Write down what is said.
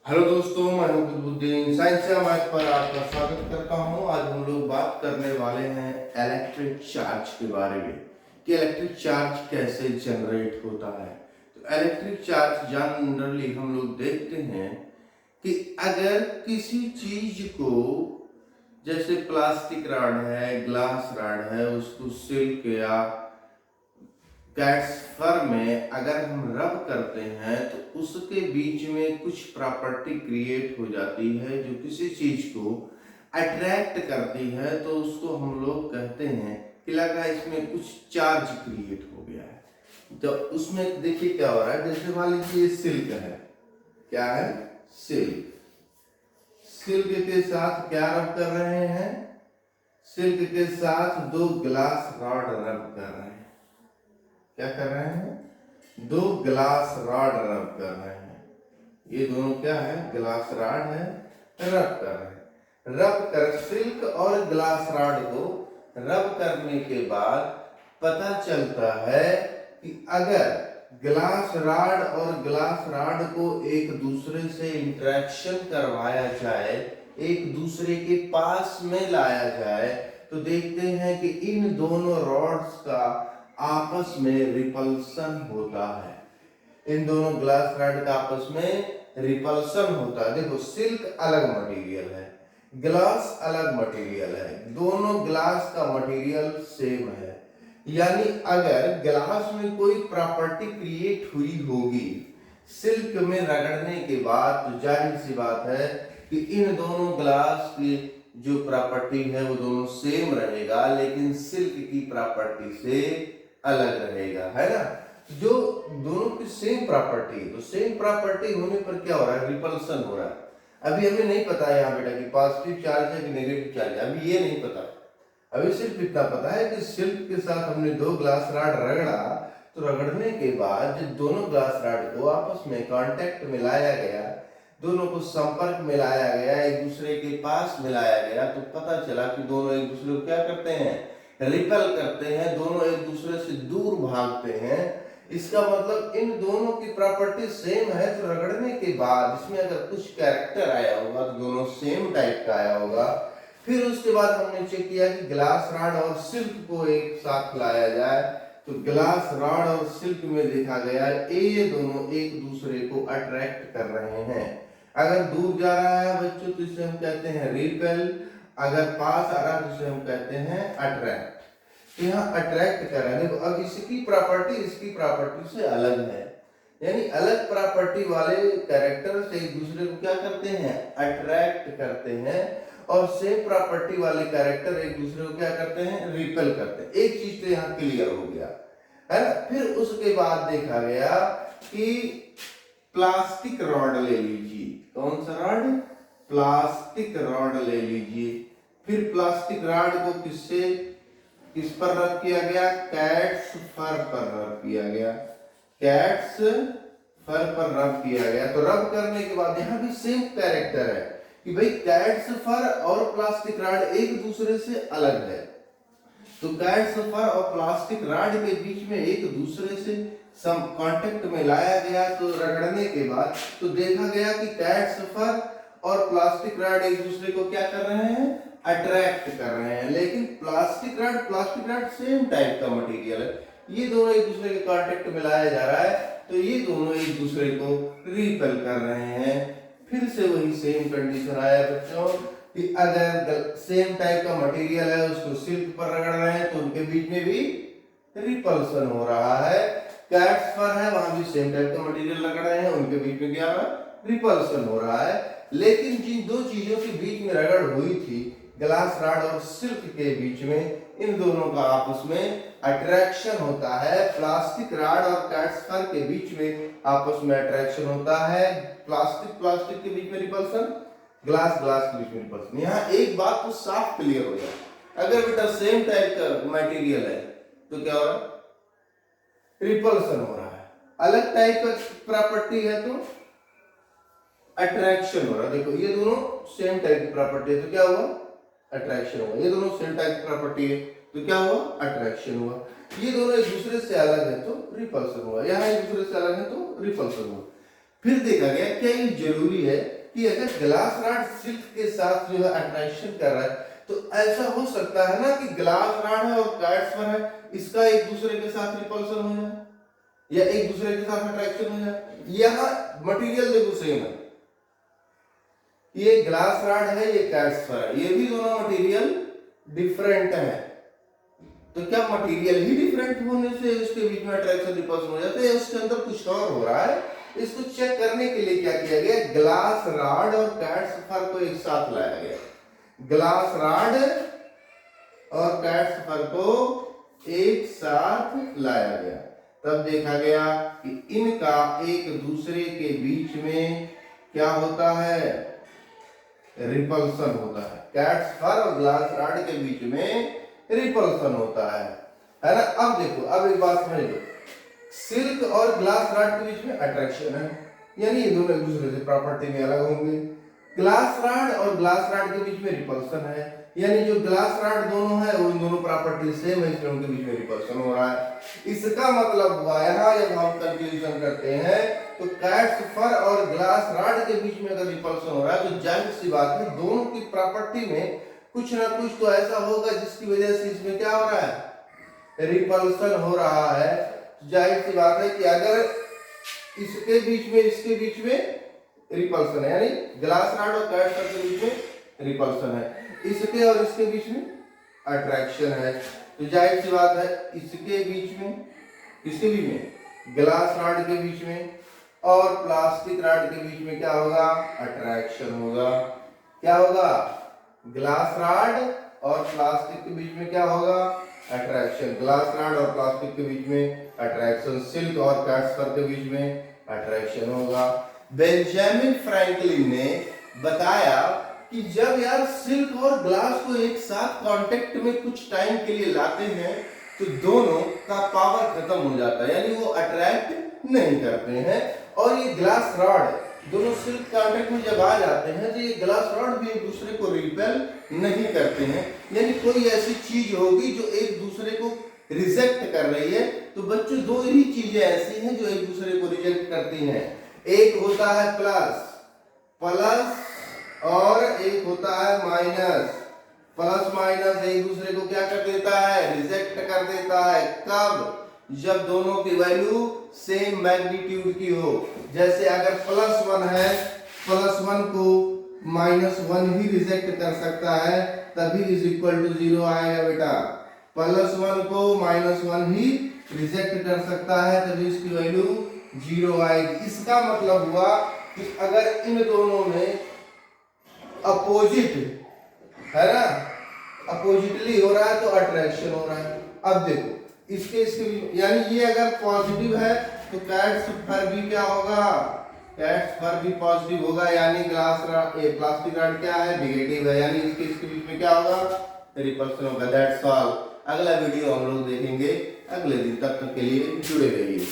Hello दोस्तों, मैं हूं कुतुबुद्दीन। साइंस या मैथ पर आपका स्वागत करता हूं। आज हम लोग बात करने वाले हैं इलेक्ट्रिक चार्ज के बारे में कि इलेक्ट्रिक चार्ज कैसे जनरेट होता है। तो इलेक्ट्रिक चार्ज जनरली हम लोग देखते हैं कि अगर किसी चीज को, जैसे प्लास्टिक रॉड है, ग्लास रॉड है, उसको सिल्क या कैट्स फर में अगर हम रब करते हैं तो उसके बीच में कुछ प्रॉपर्टी क्रिएट हो जाती है जो किसी चीज को अट्रैक्ट करती है। तो उसको हम लोग कहते हैं कि लगा इसमें कुछ चार्ज क्रिएट हो गया है। तो उसमें देखिए क्या हो रहा है। जैसे मान लीजिए सिल्क है, क्या है, सिल्क। सिल्क के साथ क्या रब कर रहे हैं? सिल्क के साथ दो ग्लास रॉड रब कर रहे हैं। क्या कर रहे हैं? दो ग्लास रॉड रब कर रहे हैं। ये दोनों क्या है? ग्लास रॉड है, रब कर रहे हैं। रब कर सिल्क और ग्लास रॉड को रब करने के बाद पता चलता है कि अगर ग्लास रॉड और ग्लास रॉड को एक दूसरे से इंटरेक्शन करवाया जाए, एक दूसरे के पास में लाया जाए, तो देखते हैं कि इन दोनों रॉड्स का आपस में रिपल्सन होता है। इन दोनों ग्लास रॉड का आपस में रिपल्सन होता है। देखो, सिल्क अलग मटेरियल है, ग्लास अलग मटेरियल है, दोनों ग्लास का मटेरियल सेम है। यानी अगर ग्लास में कोई प्रॉपर्टी क्रिएट हुई होगी सिल्क में रगड़ने के बाद, तो जाहिर सी बात है कि इन दोनों ग्लास की जो प्रॉपर्टी है वो दोनों सेम रहेगा, लेकिन सिल्क की प्रॉपर्टी से अलग रहेगा, है ना। जो दोनों की सेम प्रॉपर्टी, तो सेम प्रॉपर्टी होने पर क्या हो रहा है? रिपल्सन हो रहा है। अभी हमें नहीं पता है यहाँ बेटा कि पॉजिटिव चार्ज है कि नेगेटिव चार्ज है, अभी ये नहीं पता। अभी सिर्फ इतना पता है कि सिल्क के साथ हमने दो ग्लास रॉड रगड़ा, तो रगड़ने के बाद जब दोनों ग्लास रॉड को आपस में कांटेक्ट में लाया गया, दोनों को संपर्क में लाया गया, एक दूसरे के पास मिलाया गया, तो पता चला कि दोनों एक दूसरे को क्या करते हैं? रिपेल करते हैं, दोनों एक दूसरे से दूर भागते हैं। इसका मतलब इन दोनों की प्रॉपर्टी सेम है, तो रगड़ने के बाद इसमें अगर कुछ कैरेक्टर आया होगा तो दोनों सेम टाइप का आया होगा। फिर उसके बाद हमने चेक किया कि ग्लास रॉड और सिल्क को एक साथ लाया जाए, तो ग्लास रॉड और सिल्क में देखा गया ये दोनों एक दूसरे को अट्रैक्ट कर रहे हैं। अगर दूर जा रहा है बच्चों तो इसे हम कहते हैं रिपेल, अगर पास आ रहा है तो इसे हम कहते हैं अट्रैक्ट। तो यहाँ अट्रैक्ट कर रहा है। देखो, अब इसकी प्रॉपर्टी इसकी प्रॉपर्टी से अलग है, यानी अलग प्रॉपर्टी वाले कैरेक्टर से एक दूसरे को क्या करते हैं? अट्रैक्ट करते हैं। और सेम प्रॉपर्टी वाले कैरेक्टर एक दूसरे को क्या करते हैं? रिपेल करते हैं। एक चीज तो यहाँ क्लियर हो गया, है ना। फिर उसके बाद देखा गया कि प्लास्टिक रॉड ले लीजिए। कौन सा रॉड? प्लास्टिक रॉड ले लीजिए। फिर प्लास्टिक रॉड को किस पर रब किया गया? कैट्स फर पर रब किया गया। कैट्स फर पर रब किया गया। तो रब करने के बाद यहाँ भी सेम कैरेक्टर है कि भाई कैट्स फर और प्लास्टिक रॉड एक दूसरे से अलग है। तो कैट्स फर और प्लास्टिक रॉड के बीच में एक दूसरे से सम कांटेक्ट में लाया गया, तो रगड़ने के बाद तो देखा गया कि कैट्स फर और प्लास्टिक रॉड एक दूसरे को क्या कर रहे हैं? अट्रैक्ट कर रहे हैं। लेकिन प्लास्टिक रॉड सेम टाइप का मटेरियल है, ये दोनों एक दूसरे के कांटेक्ट में लाया जा रहा है, तो ये दोनों एक दूसरे को रिपेल कर रहे हैं। फिर से वही सेम कंडीशन आया बच्चों कि अगर सेम टाइप का मटेरियल है उसको सिल्क पर रगड़ रहे हैं तो उनके बीच में भी रिपल्सन हो रहा है। कैट्स पर है, वहां भी सेम टाइप का मटेरियल रगड़ रहे हैं, उनके बीच में क्या है? रिपल्सन हो रहा है। लेकिन जिन दो चीजों के बीच में रगड़ हुई थी, ग्लास रॉड और सिल्क के बीच में, इन दोनों का आपस में अट्रैक्शन होता है। प्लास्टिक रॉड और कैट्स फर के बीच में आपस में अट्रैक्शन होता है। प्लास्टिक के बीच में रिपल्सन, ग्लास के बीच में रिपल्सन। यहाँ एक बात तो साफ क्लियर हो जाए, अगर बेटा सेम टाइप का मटेरियल है तो क्या हो रहा है? रिपल्सन हो रहा है। अलग टाइप का प्रॉपर्टी है तो अट्रैक्शन हो रहा है। देखो, ये दोनों सेम टाइप की प्रॉपर्टी है तो क्या हुआ? अट्रैक्शन हुआ। ये दोनों सेम टाइप की प्रॉपर्टी है तो क्या हुआ? अट्रैक्शन हुआ। ये दोनों एक दूसरे से अलग है तो रिपल्सन हुआ। यहाँ एक दूसरे से अलग है तो रिपल्सन हुआ। फिर देखा गया क्या ये जरूरी है कि अगर ग्लास रॉड सिल्क के साथ जो है अट्रैक्शन कर रहा है, तो ऐसा हो सकता है ना कि ग्लास रॉड है और कैट्स फर है, इसका एक दूसरे के साथ रिपल्सन हो जाए या एक दूसरे के साथ अट्रैक्शन हो जाए। यहाँ मटेरियल देखो सेम है, ये ग्लास रॉड है, ये कैट्स फर है, ये भी दोनों मटेरियल डिफरेंट है। तो क्या मटेरियल ही डिफरेंट होने से उसके बीच में अट्रैक्शन रिपल्सन हो जाता है, उसके अंदर कुछ और हो रहा है? इसको चेक करने के लिए क्या किया गया, ग्लास रॉड और कैट्स फर को एक साथ लाया गया। ग्लास रॉड और कैट्स फर को एक साथ लाया गया, तब देखा गया कि इनका एक दूसरे के बीच में क्या होता है, रिपल्सन होता है। कैट्स फर और ग्लास रॉड के बीच में रिपल्सन होता है ना। अब देखो, अब एक बात समझ लो, सिल्क और ग्लास रॉड के बीच में अट्रैक्शन है, यानी ये दोनों एक दूसरे से प्रॉपर्टी में अलग होंगे। ग्लास रॉड और ग्लास रॉड के बीच में रिपल्सन है, यानी जो ग्लास रॉड दोनों है वो दोनों प्रॉपर्टी सेम है, इसलिए उनके बीच में रिपल्सन हो रहा है। इसका मतलब हुआ यहाँ जब हम कंक्लूजन करते हैं तो कैट्स फर और ग्लास रॉड के बीच में अगर रिपल्सन हो रहा है तो जाहिर सी बात है दोनों की प्रॉपर्टी में कुछ ना कुछ तो ऐसा होगा जिसकी वजह से इसमें क्या हो रहा है, रिपल्सन हो रहा है। जाहिर सी बात है कि अगर इसके बीच में इसके बीच में रिपल्सन है, यानी ग्लास रॉड और कैट्स फर के बीच में रिपल्सन है, इसके और इसके बीच में अट्रैक्शन है, तो जाहिर सी बात है इसके बीच में, इसके बीच में ग्लास रॉड के बीच में और प्लास्टिक रॉड के बीच में क्या होगा, अट्रैक्शन होगा। क्या होगा, ग्लास रॉड और प्लास्टिक के बीच में क्या होगा, अट्रैक्शन। ग्लास रॉड और प्लास्टिक के बीच में अट्रैक्शन, सिल्क और कैट्स फर के बीच में अट्रैक्शन होगा। बेंजामिन फ्रैंकलिन ने बताया कि जब यार सिल्क और ग्लास को एक साथ कांटेक्ट में कुछ टाइम के लिए लाते हैं तो दोनों का पावर खत्म हो जाता है, यानी वो अट्रैक्ट नहीं करते हैं। और ये ग्लास रॉड दोनों सिल्क कांटेक्ट में जब आ जाते हैं तो ये ग्लास रॉड भी एक दूसरे को रिपेल नहीं करते हैं, यानी कोई ऐसी चीज होगी जो एक दूसरे को रिजेक्ट कर रही है। तो बच्चों दो ही चीजें ऐसी हैं जो एक दूसरे को रिजेक्ट करती हैं, एक होता है प्लस और एक होता है माइनस। प्लस माइनस एक दूसरे को क्या कर देता है, रिजेक्ट कर देता है। कब, जब दोनों की वैल्यू सेम मैग्नीट्यूड की हो। जैसे अगर +1 है, +1 को -1 ही रिजेक्ट कर सकता है, तभी इज इक्वल टू 0 आएगा बेटा। +1 को -1 ही रिजेक्ट कर सकता है, तभी इसकी वैल्यू 0 आएगी। इसका मतलब हुआ कि अगर इन दोनों में अपोजिट है ना, अपोजिटली हो रहा है तो अट्रैक्शन हो रहा है। अब देखो इसके यानी ये अगर पॉजिटिव है तो कैट्स फर भी क्या होगा, कैट्स फर भी पॉजिटिव होगा, यानी प्लास्टिक रॉड क्या है, नेगेटिव है, यानी इसके बीच में क्या होगा, रिपल्सन होगा। That's all. अगला वीडियो हम लोग देखेंगे अगले दिन, तब तक के लिए जुड़े रहिए।